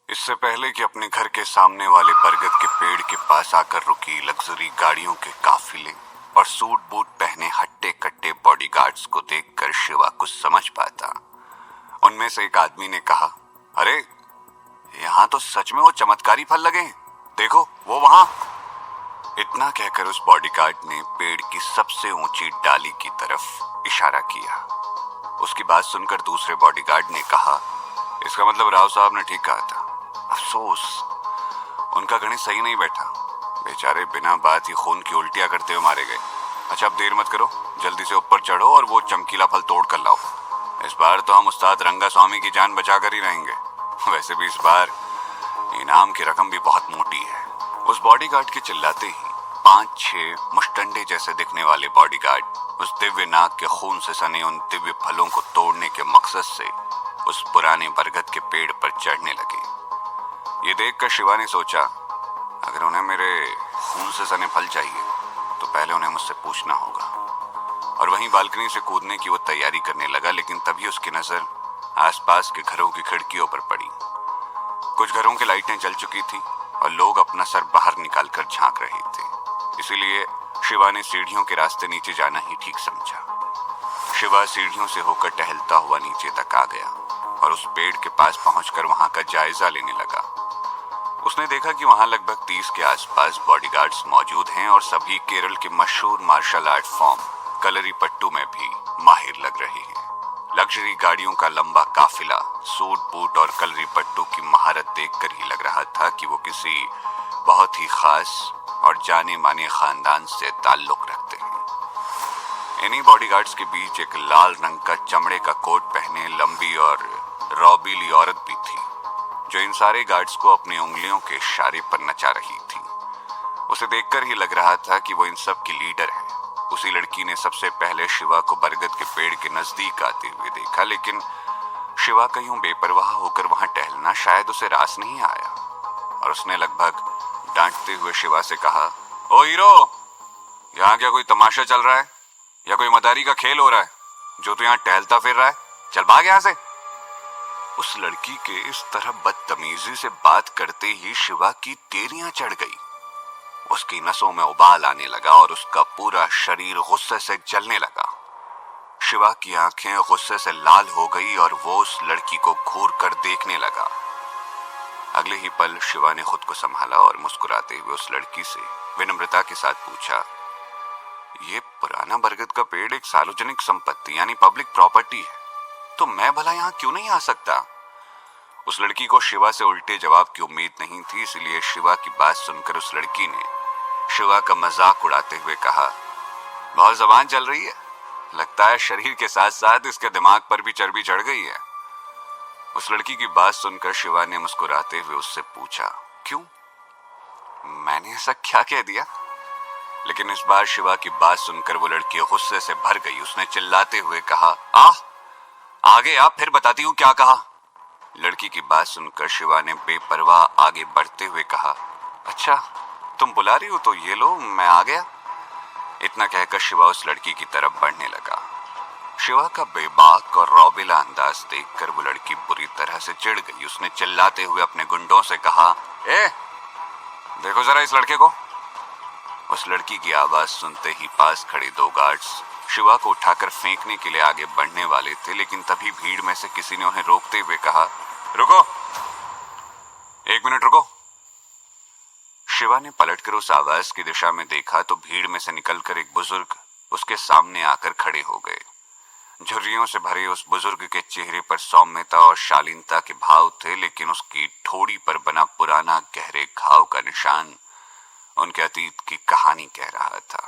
इससे पहले कि अपने घर के सामने वाले बरगद के पेड़ के पास आकर रुकी लग्जरी गाड़ियों के काफिले और सूट बूट पहने हट्टे कट्टे बॉडीगार्ड्स को देखकर शिवा कुछ समझ पाता। उनमें से एक आदमी ने कहा, अरे यहाँ तो सच में वो चमत्कारी फल लगे हैं, देखो वो वहां। इतना कहकर उस बॉडीगार्ड ने पेड़ की सबसे ऊंची डाली की तरफ इशारा किया। उसकी बात सुनकर दूसरे बॉडीगार्ड ने कहा, इसका मतलब राव साहब ने ठीक कहा था। अफसोस उनका गणित सही नहीं बैठा, बेचारे बिना बात ही खून की उल्टियां करते हुए मारे गए। अच्छा अब देर मत करो, जल्दी से ऊपर चढ़ो और वो चमकीला फल तोड़ कर लाओ। इस बार तो हम उस्ताद रंगा स्वामी की जान बचा कर ही रहेंगे। वैसे भी इस बार इनाम की रकम भी बहुत मोटी है। उस बॉडीगार्ड के चिल्लाते ही 5-6 मुष्टंडे जैसे दिखने वाले बॉडीगार्ड उस दिव्य नाग के खून से सने उन दिव्य फलों को तोड़ने के मकसद से उस पुराने बरगद के पेड़ पर चढ़ने लगे। ये देखकर शिवा ने सोचा, अगर उन्हें मेरे खून से सने फल चाहिए तो पहले उन्हें मुझसे पूछना होगा। और वहीं बालकनी से कूदने की वो तैयारी करने लगा, लेकिन तभी उसकी नजर आसपास के घरों की खिड़कियों पर पड़ी। कुछ घरों की लाइटें जल चुकी थी और लोग अपना सर बाहर निकालकर झांक रहे थे। इसीलिए शिवा ने सीढ़ियों के रास्ते नीचे जाना ही ठीक समझा। शिवा सीढ़ियों से होकर टहलता हुआ नीचे तक आ गया और उस पेड़ के पास पहुंचकर वहां का जायजा लेने लगा। उसने देखा कि वहां लगभग 30 के आसपास बॉडीगार्ड्स मौजूद हैं और सभी केरल के मशहूर मार्शल आर्ट फॉर्म कलरी पट्टू में भी माहिर लग रहे हैं। लग्जरी गाड़ियों का लंबा काफिला सूट बूट और कलरी पट्टू की महारत देखकर ही लग रहा था कि वो किसी बहुत ही खास और जाने माने खानदान से ताल्लुक रखते हैं। इन्हीं बॉडीगार्ड्स के बीच एक लाल रंग का चमड़े का कोट पहने लंबी और रौबीली औरत भी थी, जो इन सारे गार्ड्स को अपनी उंगलियों के इशारे पर नचा रही थी। उसे देखकर ही लग रहा था कि वो इन सब की लीडर है। उसी लड़की ने सबसे पहले शिवा को बरगद के पेड़ के नजदीक आते हुए देखा, लेकिन शिवा का यूं बेपरवाह होकर वहां टहलना शायद उसे रास नहीं आया और उसने लगभग डांटते हुए शिवा से कहा, ओ हीरो, यहाँ क्या कोई तमाशा चल रहा है या कोई मदारी का खेल हो रहा है जो तू यहाँ टहलता फिर रहा है? चल भाग यहाँ से। उस लड़की के इस तरह बदतमीजी से बात करते ही शिवा की तेरियां चढ़ गई। उसकी नसों में उबाल आने लगा और उसका पूरा शरीर गुस्से से जलने लगा। शिवा की आंखें गुस्से से लाल हो गई और वो उस लड़की को घूर कर देखने लगा। अगले ही पल शिवा ने खुद को संभाला और मुस्कुराते हुए उस लड़की से विनम्रता के साथ पूछा, ये पुराना बरगद का पेड़ एक सार्वजनिक संपत्ति यानी पब्लिक प्रॉपर्टी है, तो मैं भला यहाँ क्यों नहीं आ सकता? उस लड़की को शिवा से उल्टे जवाब की उम्मीद नहीं थी, इसलिए शिवा की बात सुनकर उस लड़की ने शिवा का मजाक उड़ाते हुए कहा, बहुत जबान चल रही है, लगता है शरीर के साथ साथ इसके दिमाग पर भी चर्बी चढ़ गई है। उस लड़की की बात सुनकर शिवा ने मुस्कुराते हुए उससे पूछा, क्यों? मैंने ऐसा क्या कह दिया? लेकिन इस बार शिवा की बात सुनकर वो लड़की गुस्से से भर गई। उसने चिल्लाते हुए कहा, आगे आप फिर बताती हूँ क्या कहा। लड़की की बात सुनकर शिवा ने बेपरवाह आगे बढ़ते हुए कहा, अच्छा तुम बुला रही हो तो ये लो, मैं आ गया। इतना कहकर शिवा उस लड़की की तरफ बढ़ने लगा। शिवा का बेबाक और रौबीला अंदाज देखकर वो लड़की बुरी तरह से चिढ़ गई। उसने चिल्लाते हुए अपने गुंडों से कहा, देखो जरा इस लड़के को। उस लड़की की आवाज सुनते ही पास खड़े 2 गार्ड्स शिवा को उठाकर फेंकने के लिए आगे बढ़ने वाले थे, लेकिन तभी भीड़ में से किसी ने उन्हें रोकते हुए कहा, रुको, 1 मिनट रुको। शिवा ने पलटकर उस आवाज की दिशा में देखा तो भीड़ में से निकलकर एक बुजुर्ग उसके सामने आकर खड़े हो गए। झुर्रियों से भरे उस बुजुर्ग के चेहरे पर सौम्यता और शालीनता के भाव थे, लेकिन उसकी ठोड़ी पर बना पुराना गहरे घाव का निशान उनके अतीत की कहानी कह रहा था।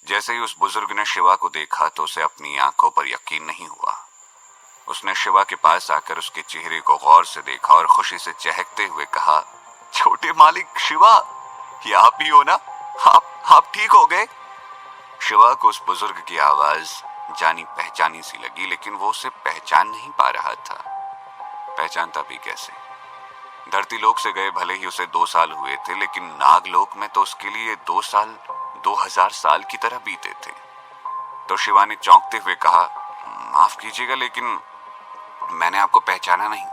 जैसे ही उस बुजुर्ग ने शिवा को देखा तो उसे अपनी आंखों पर यकीन नहीं हुआ। उसने शिवा के पास आकर उसके चेहरे को गौर से देखा और खुशी से चहकते हुए कहा, छोटे मालिक शिवा, ये आप ही हो ना? आप ठीक हो गए? शिवा को उस बुजुर्ग की आवाज जानी पहचानी सी लगी, लेकिन वो उसे पहचान नहीं पा रहा था। पहचानता भी कैसे? धरती लोक से गए भले ही उसे 2 साल हुए थे, लेकिन नागलोक में तो उसके लिए 2 साल 2000 साल की तरह बीते थे। तो शिवा ने चौंकते हुए कहा, माफ कीजिएगा लेकिन मैंने आपको पहचाना नहीं।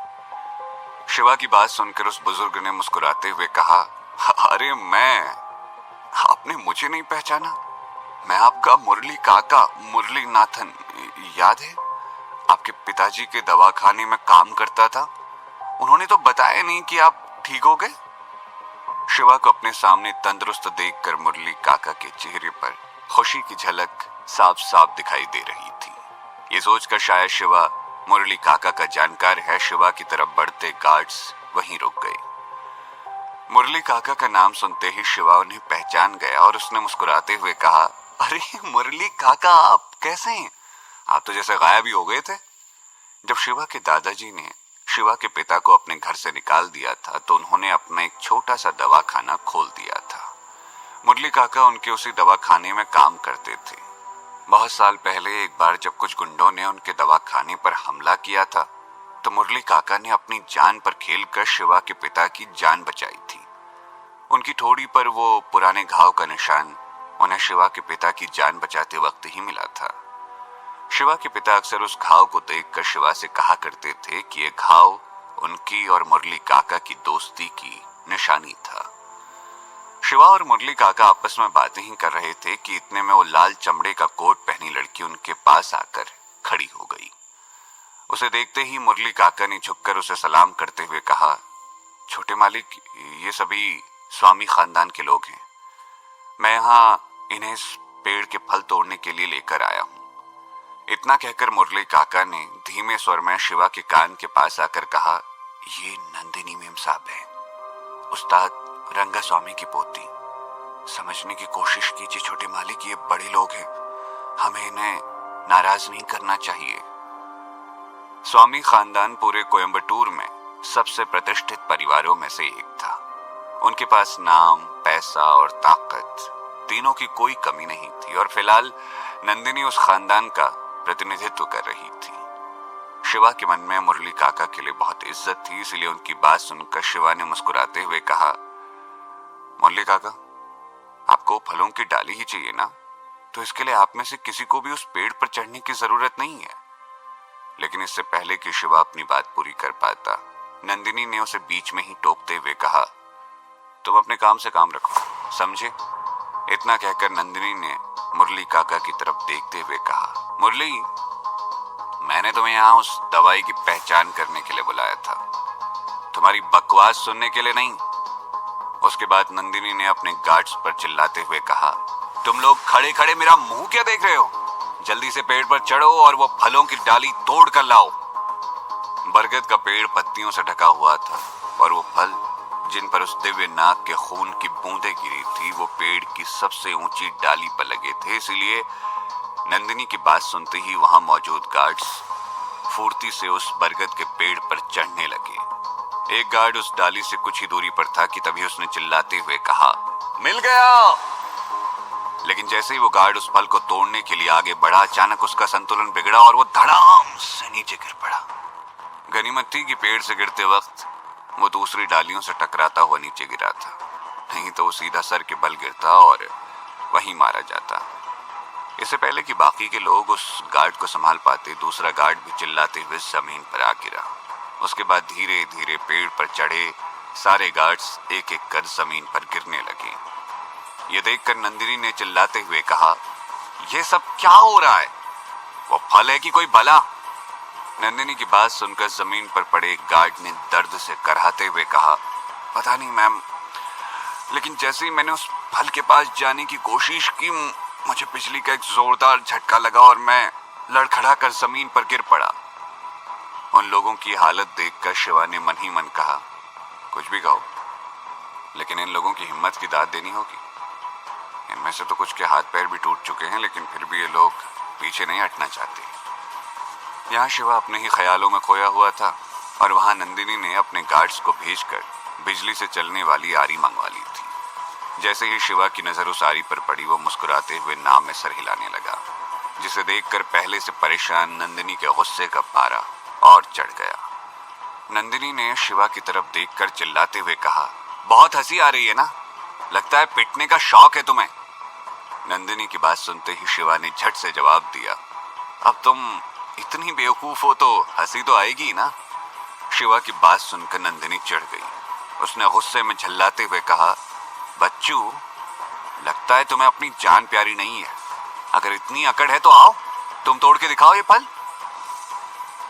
शिवा की बात सुनकर उस बुजुर्ग ने मुस्कुराते हुए कहा, अरे मैं, आपने मुझे नहीं पहचाना? मैं आपका मुरली काका, मुरली नाथन, याद है? आपके पिताजी के दवाखाने में काम करता था। उन्होंने तो बताया नहीं कि आप ठीक हो गए। शिवा को अपने सामने तंदुरुस्त देखकर मुरली काका के चेहरे पर खुशी की झलक साफ साफ दिखाई दे रही थी। ये सोचकर शायद शिवा मुरली काका का जानकार है, शिवा की तरफ बढ़ते गार्ड्स वहीं रुक गए। मुरली काका का नाम सुनते ही शिवा उन्हें पहचान गया और उसने मुस्कुराते हुए कहा, अरे मुरली काका, आप कैसे हैं? आप तो जैसे गायब ही हो गए थे। जब शिवा के दादाजी ने शिवा के पिता को अपने घर से निकाल दिया था तो उन्होंने अपना एक छोटा सा दवाखाना खोल दिया था। मुरली काका उनके उसी दवाखाने में काम करते थे। बहुत साल पहले एक बार जब कुछ गुंडों ने उनके दवाखाने पर हमला किया था तो मुरली काका ने अपनी जान पर खेलकर शिवा के पिता की जान बचाई थी। उनकी ठोड़ी पर वो पुराने घाव का निशान उन्हें शिवा के पिता की जान बचाते वक्त ही मिला था। शिवा के पिता अक्सर उस घाव को देखकर शिवा से कहा करते थे कि यह घाव उनकी और मुरली काका की दोस्ती की निशानी था। शिवा और मुरली काका आपस में बातें ही कर रहे थे कि इतने में वो लाल चमड़े का कोट पहनी लड़की उनके पास आकर खड़ी हो गई। उसे देखते ही मुरली काका ने झुककर उसे सलाम करते हुए कहा, छोटे मालिक, ये सभी स्वामी खानदान के लोग हैं। मैं यहाँ इन्हें इस पेड़ के फल तोड़ने के लिए लेकर आया हूँ। इतना कहकर मुरली काका ने धीमे स्वर में शिवा के कान के पास आकर कहा, ये नंदिनी मेम साहब है, उस्ताद रंगा स्वामी की पोती। समझने की कोशिश कीजिए छोटे मालिक, ये बड़े लोग हैं, हमें इन्हें नाराज नहीं करना चाहिए। स्वामी खानदान पूरे कोयम्बटूर में सबसे प्रतिष्ठित परिवारों में से एक था। उनके पास नाम, पैसा और ताकत तीनों की कोई कमी नहीं थी और फिलहाल नंदिनी उस खानदान का प्रतिनिधित्व कर रही थी। शिवा के मन में मुरली काका के लिए बहुत इज्जत थी, इसलिए उनकी बात सुनकर शिवा ने मुस्कुराते हुए कहा, मुरली काका, आपको फलों की डाली ही चाहिए ना, तो इसके लिए आप में से किसी को भी उस पेड़ पर चढ़ने की जरूरत नहीं है। लेकिन इससे पहले कि शिवा अपनी बात पूरी कर पाता, नंदिनी ने उसे बीच में ही टोकते हुए कहा, तुम अपने काम से काम रखो, समझे? इतना कहकर नंदिनी ने मुरली काका की तरफ देखते हुए कहा, मुरली, मैंने तुम्हें यहाँ उस दवाई की पहचान करने के लिए बुलाया था, तुम्हारी बकवास सुनने के लिए नहीं। उसके बाद नंदिनी ने अपने गार्ड्स पर चिल्लाते हुए कहा, तुम लोग खड़े खड़े मेरा मुंह क्या देख रहे हो? जल्दी से पेड़ पर चढ़ो और वो फलों की डाली तोड़ कर लाओ। बरगद का पेड़ पत्तियों से ढका हुआ था और वो फल जिन पर उस दिव्य नाग के खून की बूंदें गिरी थी वो पेड़ की सबसे ऊंची डाली पर लगे थे। इसीलिए नंदिनी की बात सुनते ही वहां मौजूद गार्ड्स फुर्ती से उस बरगद के पेड़ पर चढ़ने लगे। एक गार्ड उस डाली से कुछ ही दूरी पर था कि तभी उसने चिल्लाते हुए कहा, मिल गया। लेकिन जैसे ही वो गार्ड उस फल को तोड़ने के लिए आगे बढ़ा, अचानक उसका संतुलन बिगड़ा और वो धड़ाम से नीचे गिर पड़ा। गनीमत थी कि पेड़ से गिरते वक्त वो दूसरी डालियों से टकराता हुआ नीचे गिरा था, नहीं तो वो सीधा सर के बल गिरता और वहीं मारा जाता। इससे पहले कि बाकी के लोग उस गार्ड को संभाल पाते, दूसरा गार्ड भी चिल्लाते हुए जमीन पर आ गिरा। उसके बाद धीरे धीरे पेड़ पर चढ़े सारे गार्ड्स एक एक कर जमीन पर गिरने लगे। ये देखकर नंदिनी ने चिल्लाते हुए कहा, ये सब क्या हो रहा है? वो फल है कि कोई भला? नंदिनी की बात सुनकर जमीन पर पड़े एक गार्ड ने दर्द से कराहते हुए कहा, पता नहीं मैम, लेकिन जैसे ही मैंने उस फल के पास जाने की कोशिश की, मुझे बिजली का एक जोरदार झटका लगा और मैं लड़खड़ा कर जमीन पर गिर पड़ा। उन लोगों की हालत देखकर शिवा ने मन ही मन कहा, कुछ भी कहो, लेकिन इन लोगों की हिम्मत की दाद देनी होगी। इनमें से तो कुछ के हाथ पैर भी टूट चुके हैं, लेकिन फिर भी ये लोग पीछे नहीं हटना चाहते। यहाँ शिवा अपने ही ख्यालों में खोया हुआ था और वहां नंदिनी ने अपने गार्ड्स को भेजकर बिजली से चलने वाली आरी मंगवा ली थी। जैसे ही शिवा की नजर उस आरी पर पड़ी, वो मुस्कुराते हुए नाव में सर हिलाने लगा, जिसे देखकर पहले से परेशान नंदिनी के गुस्से का पारा और चढ़ गया। नंदिनी ने शिवा की तरफ देखकर चिल्लाते हुए कहा, बहुत हंसी आ रही है ना? लगता है पिटने का शौक है तुम्हें। नंदिनी की बात सुनते ही शिवा ने झट से जवाब दिया, अब तुम इतनी बेवकूफ हो तो हंसी तो आएगी ना। शिवा की बात सुनकर नंदिनी चिढ़ गई। उसने गुस्से में झल्लाते हुए कहा, बच्चू, लगता है तुम्हें अपनी जान प्यारी नहीं है। अगर इतनी अकड़ है तो आओ, तुम तोड़ के दिखाओ ये फल।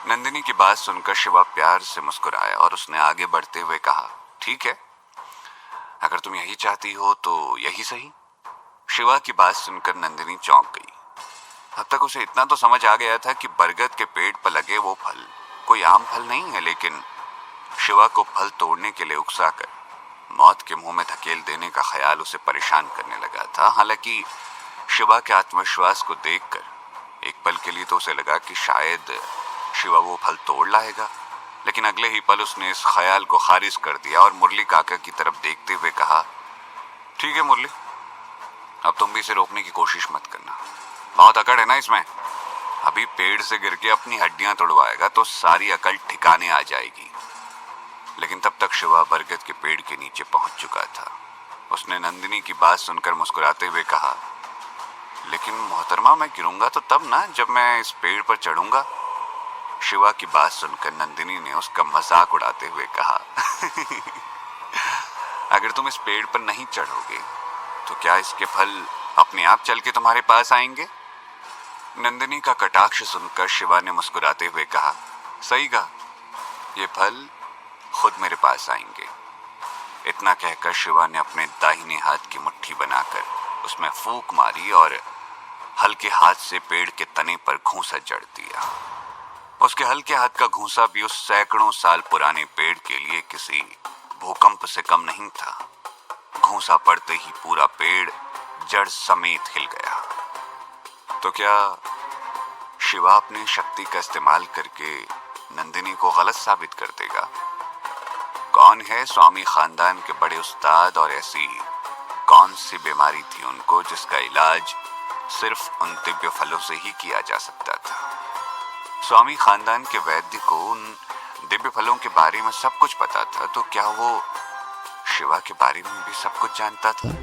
नंदिनी की बात सुनकर शिवा प्यार से मुस्कुराया और उसने आगे बढ़ते हुए कहा, ठीक है, अगर तुम यही चाहती हो तो यही सही। शिवा की बात सुनकर नंदिनी चौंक गई। अब तक उसे इतना तो समझ आ गया था कि बरगद के पेड़ पर लगे वो फल कोई आम फल नहीं है, लेकिन शिवा को फल तोड़ने के लिए उकसाकर मौत के मुंह में धकेल देने का ख्याल उसे परेशान करने लगा था। हालांकि शिवा के आत्मविश्वास को देखकर एक पल के लिए तो उसे लगा कि शायद शिवा वो फल तोड़ लाएगा, लेकिन अगले ही पल उसने इस ख्याल को खारिज कर दिया और मुरली काका की तरफ देखते हुए कहा, ठीक है मुरली, अब तुम भी इसे रोकने की कोशिश मत करना। बहुत अकड़ है ना इसमें। अभी पेड़ से गिर के अपनी हड्डियां तोड़वाएगा तो सारी अकल ठिकाने आ जाएगी। लेकिन तब तक शिवा बरगद के पेड़ के नीचे पहुंच चुका था। उसने नंदिनी की बात सुनकर मुस्कुराते हुए कहा, लेकिन मोहतरमा, मैं गिरूंगा तो तब ना जब मैं इस पेड़ पर चढ़ूंगा। शिवा की बात सुनकर नंदिनी ने उसका मजाक उड़ाते हुए कहा, अगर तुम इस पेड़ पर नहीं चढ़ोगे तो क्या इसके फल अपने आप चल के तुम्हारे पास आएंगे? नंदिनी का कटाक्ष सुनकर शिवा ने मुस्कुराते हुए कहा, सही कहा, ये फल खुद मेरे पास आएंगे। इतना कहकर शिवा ने अपने दाहिने हाथ की मुट्ठी बनाकर उसमें फूंक मारी और हल्के हाथ से पेड़ के तने पर घूंसा जड़ दिया। उसके हल्के हाथ का घूंसा भी उस सैकड़ों साल पुराने पेड़ के लिए किसी भूकंप से कम नहीं था। घूंसा पड़ते ही पूरा पेड़ जड़ समेत हिल गया। तो क्या शिवा अपनी शक्ति का इस्तेमाल करके नंदिनी को गलत साबित कर देगा? कौन है स्वामी खानदान के बड़े उस्ताद और ऐसी कौन सी बीमारी थी उनको जिसका इलाज सिर्फ उन दिव्य फलों से ही किया जा सकता था? स्वामी खानदान के वैद्य को उन दिव्य फलों के बारे में सब कुछ पता था, तो क्या वो शिवा के बारे में भी सब कुछ जानता था?